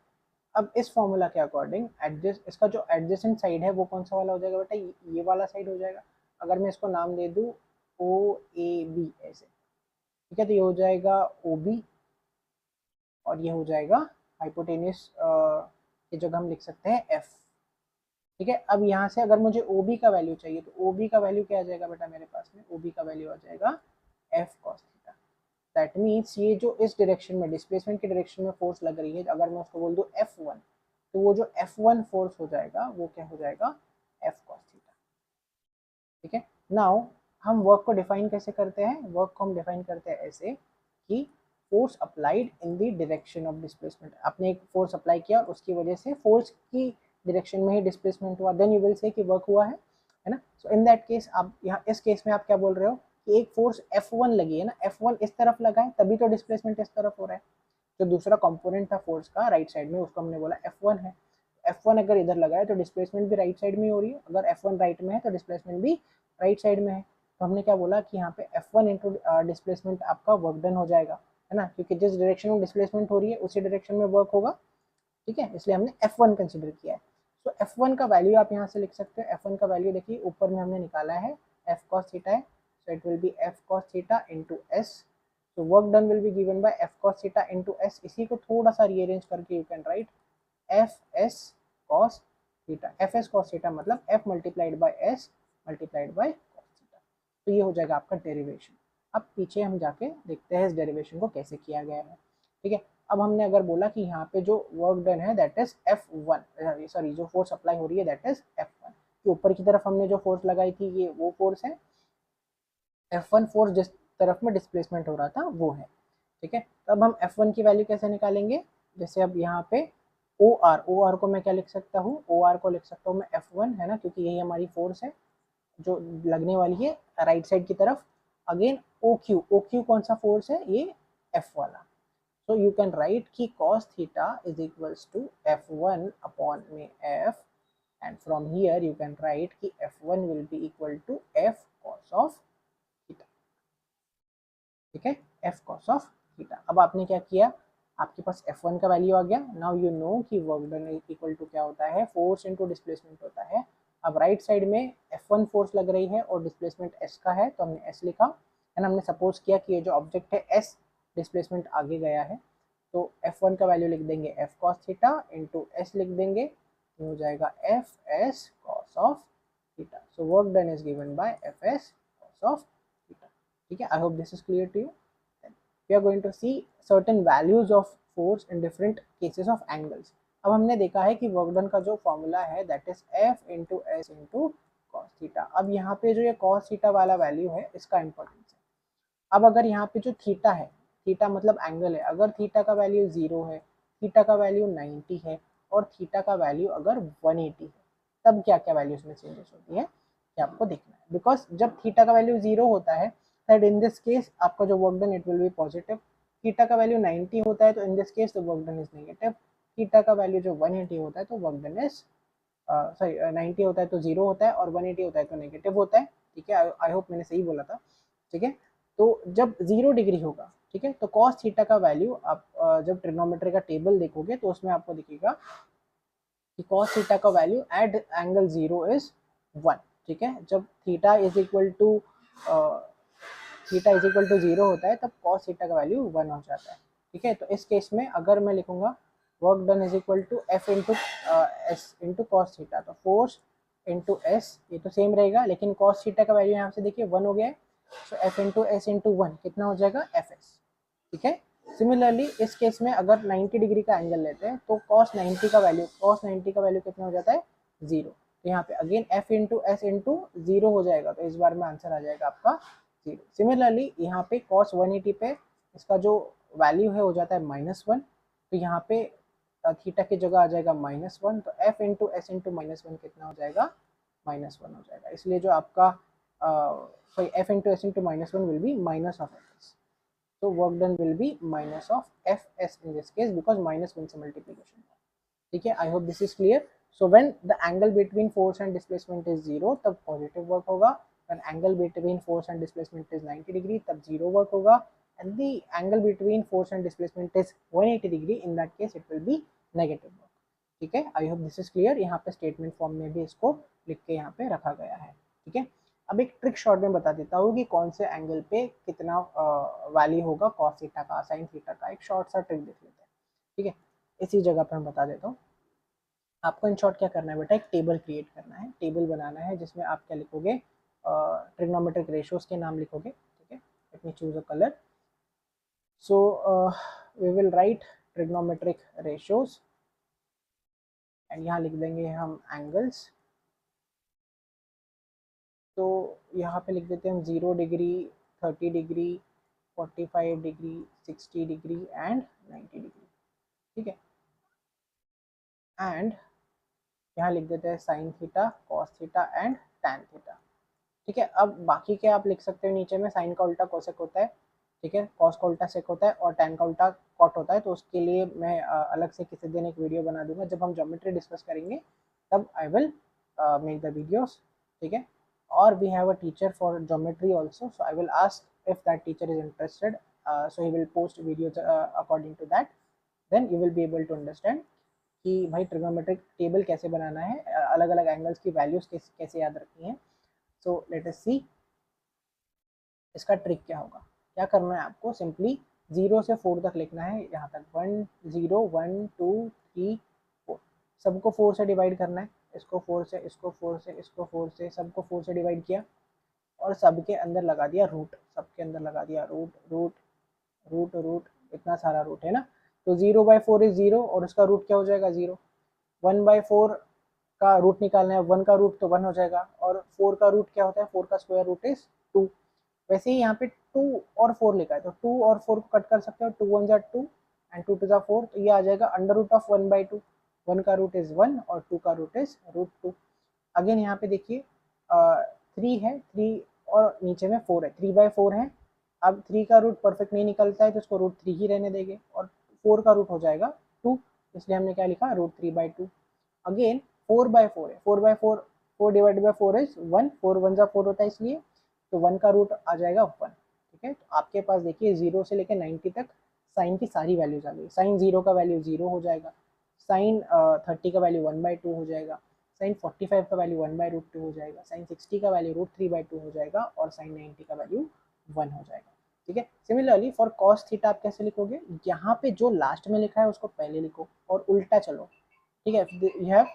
अब इस फॉर्मूला के अकॉर्डिंग एडजस्ट, इसका जो एडजेसेंट साइड है वो कौन सा वाला हो जाएगा बेटा, ये वाला साइड हो जाएगा। अगर मैं इसको नाम दे दूँ ओ ए बी ऐसे, ठीक है, तो ये हो जाएगा ओ बी और ये हो जाएगा हाइपोटेनियस की जगह हम लिख सकते हैं एफ। ठीक है, अब यहाँ से अगर मुझे ओ बी का वैल्यू चाहिए तो ओ बी का वैल्यू क्या आ जाएगा बेटा मेरे पास में, ओ बी का वैल्यू आ जाएगा F cos theta. That means ये जो इस डायरेक्शन में डिस्प्लेसमेंट की डायरेक्शन में फोर्स लग रही है, अगर मैं उसको बोल दूँ F1, तो वो जो F1 फोर्स हो जाएगा वो क्या हो जाएगा, एफ कॉस थीटा। ठीक है, नाउ हम वर्क को डिफाइन कैसे करते हैं, वर्क को हम डिफाइन करते हैं ऐसे कि force applied in the direction of displacement. आपने एक फोर्स अप्लाई किया और उसकी वजह से फोर्स की डायरेक्शन में ही डिस्प्लेसमेंट हुआ, देन यू विल से कि वर्क हुआ है ना। सो इन दैट केस आप यहाँ इस केस में आप क्या बोल रहे हो कि एक फोर्स F1 लगी है ना, F1 इस तरफ लगा है तभी तो डिस्प्लेसमेंट इस तरफ हो रहा है। जो दूसरा कंपोनेंट था फोर्स का राइट साइड में उसको हमने बोला F1 है। F1 अगर इधर लगा है तो डिस्प्लेसमेंट भी राइट साइड में हो रही है, अगर F1 राइट में है तो डिस्प्लेसमेंट भी राइट साइड में है। तो हमने क्या बोला कि यहाँ पे F1 इंटू डिस्प्लेसमेंट आपका वर्क डन हो जाएगा, है ना, क्योंकि जिस डायरेक्शन में डिस्प्लेसमेंट हो रही है उसी डायरेक्शन में वर्क होगा। ठीक है, इसलिए हमने F1 कंसिडर किया है। तो F1 का वैल्यू आप यहाँ से लिख सकते हो। F1 का वैल्यू देखिए ऊपर में हमने निकाला है, F cos थीटा है, so it will be F cos theta into S। So work done will be given by F cos theta into S। इसी को थोड़ा सा रीअरेंज करके you can write F S cos theta। F S cos theta मतलब F multiplied by S multiplied by cos theta। तो ये हो जाएगा आपका डेरिवेशन। अब पीछे हम जाके देखते हैं इस डेरिवेशन को कैसे किया गया है। ठीक है, अब हमने अगर बोला कि यहाँ पे जो वर्क डन है दैट इज F1, सॉरी जो फोर्स अप्लाई हो रही है दैट इज F1, कि ऊपर की तरफ हमने जो फोर्स लगाई थी ये वो फोर्स है, F1 फोर्स जिस तरफ में डिस्प्लेसमेंट हो रहा था वो है। ठीक है, तो अब हम F1 की वैल्यू कैसे निकालेंगे, जैसे अब यहाँ पे ओ आर को मैं क्या लिख सकता हूँ, ओ आर को लिख सकता हूँ मैं F1, है ना, क्योंकि यही हमारी फोर्स है जो लगने वाली है राइट साइड की तरफ। अगेन ओ क्यू कौन सा फोर्स है, ये एफ वाला। So you can write कि cos theta is equals to F1 upon में F, and from here you can write कि F1 will be equal to F cos of theta। ठीक है, F cos of theta। अब आपने क्या किया, आपके पास F1 का वैल्यू आ गया। नाउ यू नो कि वर्क डन इक्वल टू क्या होता है, फोर्स इनटू डिस्प्लेसमेंट होता है। अब राइट साइड में F1 फोर्स लग रही है और डिस्प्लेसमेंट S का है तो हमने S लिखा, एंड हमने सपोज किया कि ये जो ऑब्जेक्ट है S डिस्प्लेसमेंट आगे गया है, तो F1 का वैल्यू लिख देंगे F cos theta into S लिख देंगे, तो हो जाएगा F S cos of theta। So work done is given by F S cos of theta। ठीक है, I hope this is clear to you। We are going to see certain values of force in different cases of angles। अब हमने देखा है कि work done का जो formula है that is F into S into cos theta. अब यहाँ पे जो ये कॉस थीटा वाला वैल्यू है इसका इंपॉर्टेंस है। अब अगर यहाँ पे जो थीटा है, थीटा मतलब एंगल है, अगर थीटा का वैल्यू 0 है, थीटा का वैल्यू 90 है और थीटा का वैल्यू अगर 180 है, तब क्या क्या वैल्यूज में चेंजेस होती है ये आपको देखना है। बिकॉज जब थीटा का वैल्यू 0 होता है दैट इन दिस केस आपका जो work done it will B positive. Theta का वैल्यू 90 होता है तो इन this case the work done is negative. Theta का वैल्यू जो 180 होता है तो वर्क डन इज सॉरी 90 होता है तो 0 होता है और 180 होता है तो नेगेटिव होता है। ठीक है, आई होप मैंने सही बोला था। ठीक है, तो जब 0 डिग्री होगा, ठीक है, तो cos थीटा का वैल्यू आप जब ट्रिग्नोमेट्री का टेबल देखोगे तो उसमें आपको दिखेगा कि cos थीटा का वैल्यू एट एंगल 0 इज 1। ठीक है, जब थीटा इज इक्वल टू 0 होता है तब cos थीटा का वैल्यू 1 हो जाता है। ठीक है, तो इस केस में अगर मैं लिखूंगा work done is equal to F into S into cos theta, तो फोर्स इंटू एस ये तो सेम रहेगा, लेकिन cos थीटा का वैल्यू यहाँ से देखिए 1 हो गया है, सो एफ इंटू एस इंटू 1 कितना हो जाएगा एफ एस। ठीक है, सिमिलरली इस केस में अगर 90 डिग्री का एंगल लेते हैं तो cos 90 का वैल्यू कितना हो जाता है 0। तो यहाँ पे again f into S into 0 हो जाएगा, तो इस बार में आंसर आ जाएगा आपका 0। सिमिलरली यहाँ पे cos 180 पे इसका जो वैल्यू है हो जाता है -1, तो यहाँ पे थीटा की जगह आ जाएगा -1, तो f इंटू एस इंटू -1 कितना हो जाएगा -1 हो जाएगा। इसलिए जो आपका sorry f into S into -1 will be minus of F. So work done will be minus of Fs in this case because -1 से multiplication है। ठीक है, I hope this is clear। So when the angle between force and displacement is 0 तब positive work होगा, when angle between force and displacement is 90 degree तब 0 work होगा, and the angle between force and displacement is 180 degree, in that case it will be negative work. ठीक है, I hope this is clear. यहाँ पे statement form में भी इसको लिख के यहाँ पे रखा गया है। ठीक है, अब एक ट्रिक शॉर्ट में बता देता हूँ कि कौन से एंगल पे कितना वैल्यू होगा कॉस थीटा का, साइन थीटा का। एक शॉर्ट सा ट्रिक देख लेते हैं। ठीक है, इसी जगह पे मैं बता देता हूँ आपको। इन शॉर्ट क्या करना है बेटा, एक टेबल क्रिएट करना है, टेबल बनाना है जिसमें आप क्या लिखोगे, ट्रिग्नोमेट्रिक रेशियोज के नाम लिखोगे। ठीक है, let me choose a colour. So we will write trigonometric ratios and यहाँ लिख देंगे हम एंगल्स। तो यहाँ पे लिख देते हैं हम 0 degree, 30 degree, 45 degree, 60 degree and 90 degree. ठीक है, एंड यहाँ लिख देते हैं sine theta, cos theta and tan theta. ठीक है, अब बाकी के आप लिख सकते हो नीचे में। साइन का उल्टा कोसेक होता है, ठीक है, कॉस का उल्टा सेक होता है और टैन का उल्टा कॉट होता है। तो उसके लिए मैं अलग से किसी दिन एक वीडियो बना दूंगा। जब हम ज्योमेट्री डिस्कस करेंगे तब I will make the videos. ठीक है, और we have a teacher for geometry also, so I will ask if that teacher is interested, so he will post videos according to that. Then you will be able to understand कि भाई trigonometric table कैसे बनाना है, अलग अलग angles की values कैसे याद रखनी है। सो लेट अस सी इसका ट्रिक क्या होगा। क्या करना है आपको, सिंपली 0 से 4 तक लिखना है। यहाँ तक 1 0 1 2 3 4, सबको 4 से डिवाइड करना है। इसको 4 से, इसको 4 से, इसको 4 से, सबको 4 से डिवाइड किया और सबके अंदर लगा दिया रूट। सबके अंदर लगा दिया रूट रूट रूट रूट, इतना सारा रूट है ना। तो 0/4 इज 0 और उसका रूट क्या हो जाएगा 0। 1/4 का रूट निकालना है, 1 का रूट तो 1 हो जाएगा और 4 का रूट क्या होता है, 4 का स्क्वायर रूट इज 2। वैसे ही यहाँ पे 2 और 4 लिखा है तो 2 और 4 को कट कर सकते हो। 2 1 जा 2 एंड 2 2 जा 4, तो ये आ जाएगा अंडर रूट ऑफ 1/2। 1 का रूट इज 1 और 2 का रूट इज √2। अगेन यहाँ पे देखिए 3 है, 3 और नीचे में 4 है, 3/4 है। अब 3 का रूट परफेक्ट नहीं निकलता है तो इसको √3 ही रहने देंगे और 4 का रूट हो जाएगा 2, इसलिए हमने क्या लिखा √3/2। अगेन 4/4 है, 4/4, 4 डिवाइडेड बाई 4 इज 1, 4 1 जा 4 होता है इसलिए, तो 1 का रूट आ जाएगा 1। ठीक है, तो आपके पास देखिए 0 से लेकर 90 तक साइन की सारी वैल्यूज आ गई। साइन 0 का वैल्यू 0 हो जाएगा, साइन 30 का वैल्यू 1/2 हो जाएगा, साइन 45 का वैल्यू 1/√2 हो जाएगा, साइन 60 का वैल्यू √3/2 हो जाएगा और साइन 90 का वैल्यू 1 हो जाएगा। ठीक है, सिमिलरली फॉर कॉस थीटा आप कैसे लिखोगे, यहाँ पे जो लास्ट में लिखा है उसको पहले लिखो और उल्टा चलो। ठीक है, यू हैव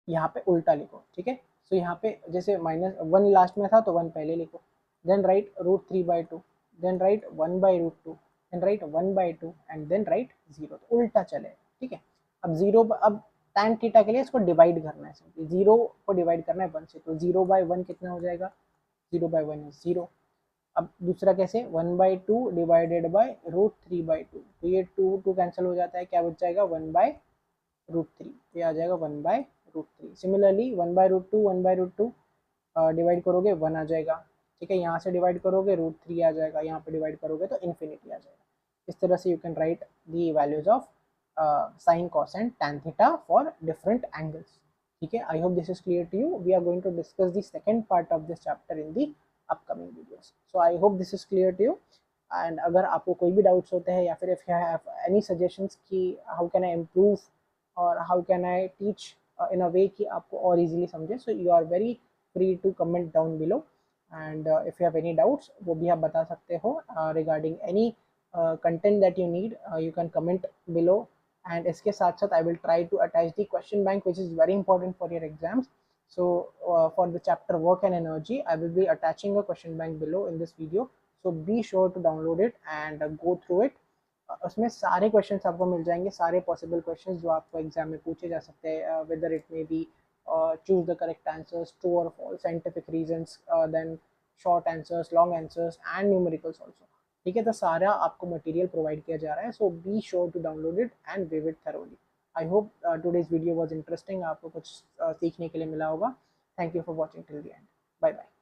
यहाँ पे उल्टा लिखो। ठीक है, सो यहाँ पे जैसे -1 लास्ट में था तो 1 पहले लिखो, then write √3/2, then write 1/√2, then write 1/2 and then write 0, तो उल्टा चले। ठीक है, अब 0, अब tan थीटा के लिए इसको डिवाइड करना है, सिंपली 0 को डिवाइड करना है 1 से, तो 0/1 कितना हो जाएगा, 0/1 इज 0। अब दूसरा कैसे, 1/2 डिवाइडेड बाय √3/2, तो ये 2 2 कैंसिल हो जाता है, क्या बच जाएगा 1/√3, ये आ जाएगा 1/√3। सिमिलरली 1/√2 1/√2 डिवाइड करोगे 1 आ जाएगा। ठीक है, यहाँ से डिवाइड करोगे √3 आ जाएगा, यहाँ पे डिवाइड करोगे तो इन्फिनिटी आ जाएगा। इस तरह से you can write the values of sine cos and tan theta for different angles. ठीक है, I hope this is clear to you. We are going to discuss the second part of this chapter in the upcoming videos. So I hope this is clear to you. And अगर आपको कोई भी doubts होते हैं या फिर if you have any suggestions कि how can I improve और how can I teach in a way कि आपको और easily समझे, so you are very free to comment down below and if you have any doubts वो भी आप बता सकते हो regarding any content that you need, you can comment below and इसके साथ साथ I will try to attach the question bank which is very important for your exams. So for the chapter work and energy I will be attaching a question bank below in this video, so be sure to download it and go through it. उसमें सारे questions आपको मिल जाएंगे, सारे possible questions जो आपको exam में पूछे जा सकते हैं, whether it may be choose the correct answers, true और false, scientific reasons, then short answers, long answers and numericals also. ठीक है, तो सारा आपको मटेरियल प्रोवाइड किया जा रहा है, so be sure to download it and read it thoroughly. I hope today's video was interesting, आपको कुछ सीखने के लिए मिला होगा। Thank you for watching till the end, bye bye.